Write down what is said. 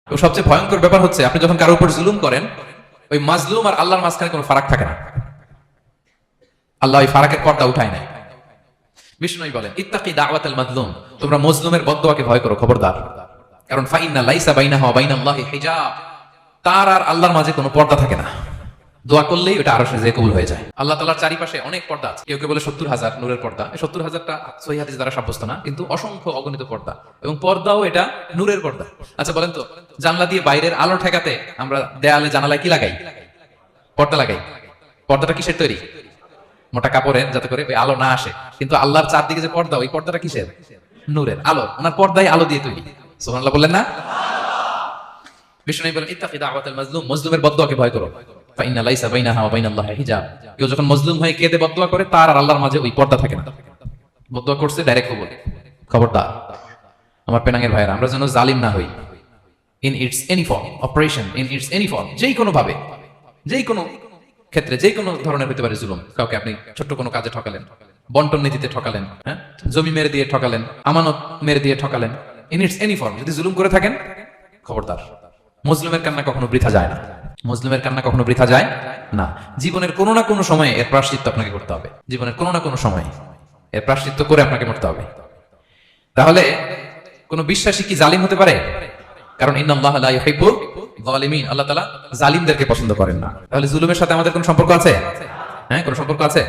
এবং সবচেয়ে ভয়ঙ্কর ব্যাপার হচ্ছে আপনি যখন কারোর উপর জুলুম করেন, ওই মাজলুম আর আল্লাহর মাঝখানে কোনো ফারাক থাকে না। আল্লাহ ওই ফারাকের পর্দা উঠায় নাই। বিষ্ণু বলেন, ইত্তাকি দাওয়াতাল মাজলুম, তোমরা মজলুমের বদদুয়াকে ভয় করো, খবরদার। কারণ ফাইন্না লাইসা বাইনাহু ওয়া বাইনাল্লাহি হিজাব, তার আর আল্লাহর মাঝে কোনো পর্দা থাকে না। দোয়া করলেই ওটা আরশে যে কবুল হয়ে যায়। আল্লাহ তাআলার চারিপাশে অনেক পর্দা আছে। কেউ কেউ বলে ৭০,০০০ নূরের পর্দা। এই ৭০,০০০টা সহিহ হাদিস দ্বারা সাব্যস্ত না, কিন্তু অসংখ্য অগণিত পর্দা, এবং পর্দাও এটা নূরের পর্দা। আচ্ছা বলেন তো, জানলা দিয়ে বাইরের আলো ঠেকাতে আমরা দেয়ালে জানালায় কি লাগাই? পর্দা লাগাই। পর্দাটা কিসের তৈরি? মোটা কাপড়ের, যাতে করে ওই আলো না আসে। কিন্তু আল্লাহর চারদিকে যে পর্দা, ওই পর্দাটা কিসের? নূরের আলো। ওনার পর্দায় আলো দিয়ে তৈরি। সুবহানাল্লাহ বললেন না? বিষ্ণু বলেন, ইত্তাকি দাওয়াতাল মাজলুম, মজলুমের বদদুয়াকে ভয় করো। ফাইন্না লাইসা বাইনাহা ওয়া বাইনাল্লাহি হিজাব, কেউ যখন মজলুম হয়ে কেঁদে বদদুয়া করে, তার আর আল্লাহর মাঝে ওই পর্দা থাকে না। বদদুয়া করছে, ডাইরেক্ট কবুল। খবরদার আমার পেনাঙ্গের ভাইয়েরা, আমরা যেন জালিম না হই। In it's any form, operation in it's any form, যেই কোনো ভাবে, যেই কোনো ক্ষেত্রে, যেই কোনো ধরনের হতে পারে জুলুম। কাউকে আপনি ছোট্ট কোনো কাজে ঠকালেন, বন্টন নীতিতে ঠকালেন, হ্যাঁ, জমি মেরে দিয়ে ঠকালেন, আমানত মেরে দিয়ে ঠকালেন, ইন ইটস এনি ফর্ম যদি জুলুম করে থাকেন, খবরদার। মজলুমের কান্না কখনো বৃথা যায় না। মজলুমের কান্না কখনো বৃথা যায় না। জীবনের কোনো না কোনো সময়ে এর প্রায়শ্চিত্ত আপনাকে করতে হবে। জীবনের কোনো না কোনো সময়ে এর প্রায়শ্চিত্ত করে আপনাকে মরতে হবে। তাহলে কোন বিশ্বাসী কি জালিম হতে পারে? কারণ ইন্নাল্লাহা লা ইউহিব্বুল যালিমিন, আল্লাহ তাআলা জালিমদেরকে পছন্দ করেন না। তাহলে জুলুমের সাথে আমাদের কোনো সম্পর্ক আছে? হ্যাঁ, কোনো সম্পর্ক আছে?